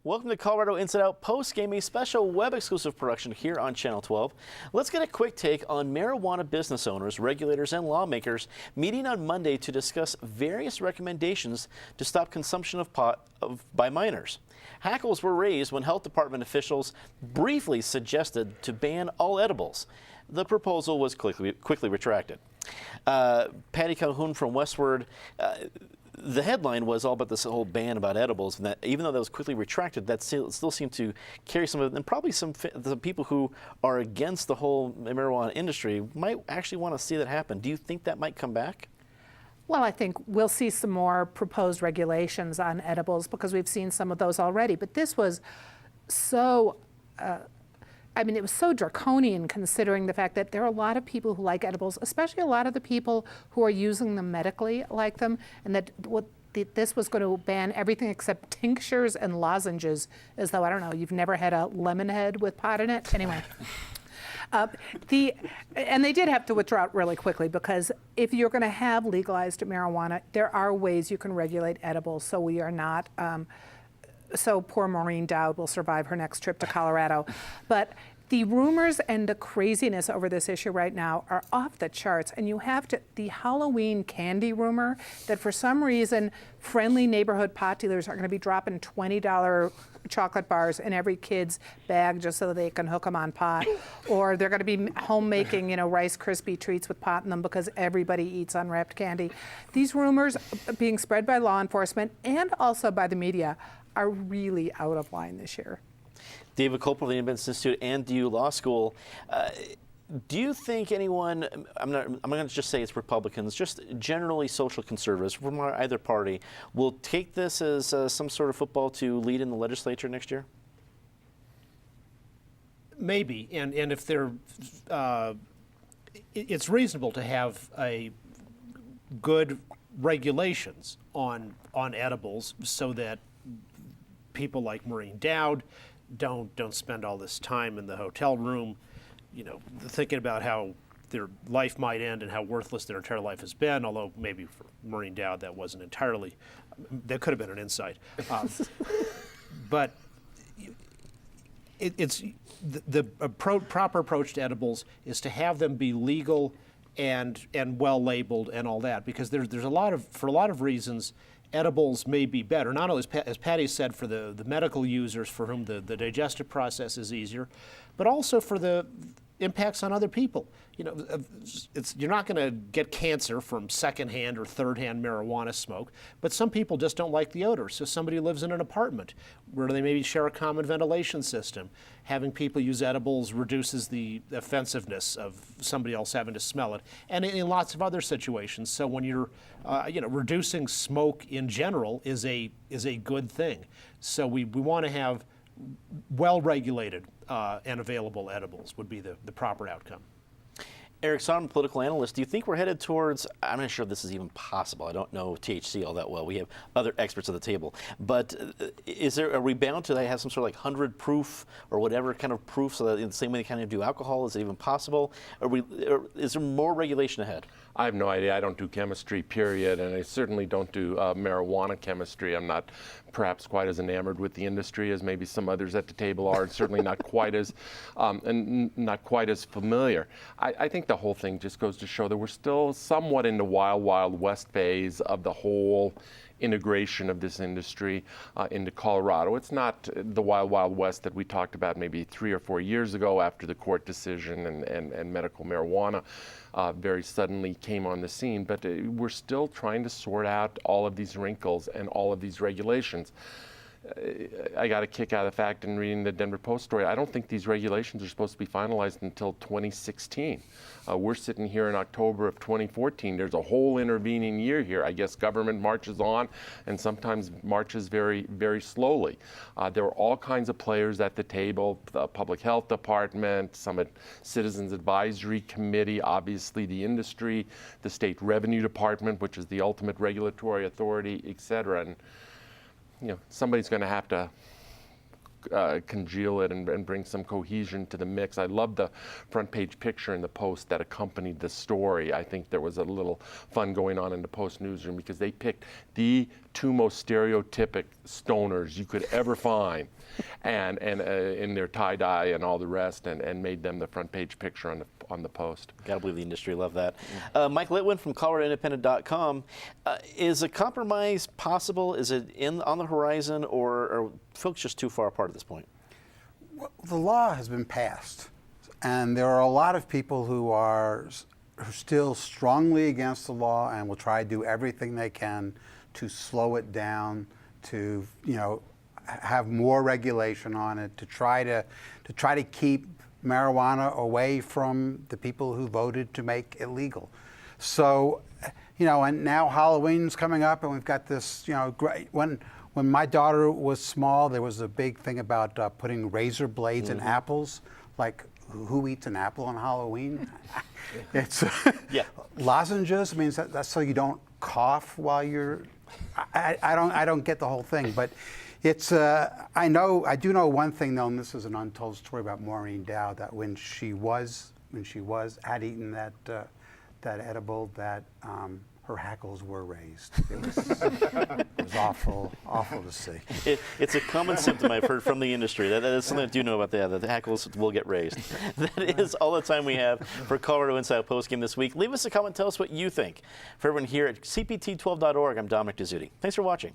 Welcome to Colorado Inside Out Post-Game, a special web-exclusive production here on Channel 12. Let's get a quick take on marijuana business owners, regulators, and lawmakers meeting on Monday to discuss various recommendations to stop consumption of pot by minors. Hackles were raised when health department officials briefly suggested to ban all edibles. The proposal was quickly retracted. Patty Calhoun from Westward. The headline was all about this whole ban about edibles, and that even though that was quickly retracted, that still seemed to carry some of it, and probably the people who are against the whole marijuana industry might actually want to see that happen. Do you think that might come back? Well, I think we'll see some more proposed regulations on edibles because we've seen some of those already. But this was so, it was so draconian considering the fact that there are a lot of people who like edibles, especially a lot of the people who are using them medically like them, and that this was going to ban everything except tinctures and lozenges, as though, I don't know, you've never had a lemon head with pot in it? Anyway. And they did have to withdraw it really quickly because if you're going to have legalized marijuana, there are ways you can regulate edibles so we are not, so poor Maureen Dowd will survive her next trip to Colorado. But the rumors and the craziness over this issue right now are off the charts. And you have the Halloween candy rumor that for some reason, friendly neighborhood pot dealers are going to be dropping $20 chocolate bars in every kid's bag just so they can hook them on pot. Or they're going to be homemaking, Rice Krispie treats with pot in them because everybody eats unwrapped candy. These rumors being spread by law enforcement and also by the media are really out of line this year. David Kopel of the Independence Institute and DU Law School. Do you think anyone, I'm going to just say it's Republicans, just generally social conservatives from either party, will take this as some sort of football to lead in the legislature next year? Maybe, and if they're, it's reasonable to have a good regulations on edibles so that people like Maureen Dowd don't spend all this time in the hotel room, thinking about how their life might end and how worthless their entire life has been, although maybe for Maureen Dowd that wasn't entirely, that could have been an insight. But it's the proper approach to edibles is to have them be legal and well labeled and all that, because there's for a lot of reasons, edibles may be better, not only, as Patty said, for the medical users for whom the digestive process is easier, but also for the impacts on other people. You're not going to get cancer from secondhand or third-hand marijuana smoke, but some people just don't like the odor. So somebody lives in an apartment where they maybe share a common ventilation system. Having people use edibles reduces the offensiveness of somebody else having to smell it, and in lots of other situations. So when you're, reducing smoke in general is a good thing. So we want to have well-regulated and available edibles would be the proper outcome. Eric Sondermann, political analyst, do you think we're headed towards, I'm not sure if this is even possible, I don't know THC all that well, we have other experts at the table, but are we bound to have some sort of like 100 proof or whatever kind of proof so that in the same way they kind of do alcohol, is it even possible? Or is there more regulation ahead? I have no idea. I don't do chemistry, period, and I certainly don't do marijuana chemistry. I'm not perhaps quite as enamored with the industry as maybe some others at the table are, certainly not quite as and not quite as familiar. I think the whole thing just goes to show that we're still somewhat in the wild, wild west phase of the whole integration of this industry into Colorado. It's not the wild, wild west that we talked about maybe 3 or 4 years ago after the court decision and medical marijuana very suddenly came on the scene, but we're still trying to sort out all of these wrinkles and all of these regulations. I got a kick out of the fact in reading the Denver Post story. I don't think these regulations are supposed to be finalized until 2016. We're sitting here in October of 2014. There's a whole intervening year here. I guess government marches on and sometimes marches very, very slowly. There are all kinds of players at the table, the Public Health Department, some Citizens Advisory Committee, obviously the industry, the State Revenue Department, which is the ultimate regulatory authority, et cetera. And somebody's going to have to congeal it and bring some cohesion to the mix. I love the front page picture in the Post that accompanied the story. I think there was a little fun going on in the Post newsroom because they picked the two most stereotypic stoners you could ever find, and in their tie-dye and all the rest, and made them the front page picture on the Post. Gotta believe the industry loved that. Mike Litwin from ColoradoIndependent.com. Is a compromise possible? Is it on the horizon, or are folks just too far apart at this point? The law has been passed, and there are a lot of people who are still strongly against the law and will try to do everything they can to slow it down, to have more regulation on it, to try to keep marijuana away from the people who voted to make it legal. So, and now Halloween's coming up, and we've got this, great when my daughter was small, there was a big thing about putting razor blades in apples. Like, who eats an apple on Halloween? It's lozenges. I mean, that's so you don't cough while you're. I don't get the whole thing, but it's. I do know one thing though, and this is an untold story about Maureen Dowd. That when she had eaten that edible, that her hackles were raised. It was awful to see. It's a common symptom I've heard from the industry. That is something I do know about that the hackles will get raised. That is all the time we have for Colorado Inside Postgame this week. Leave us a comment. Tell us what you think. For everyone here at CPT12.org, I'm Dominic Dezzutti. Thanks for watching.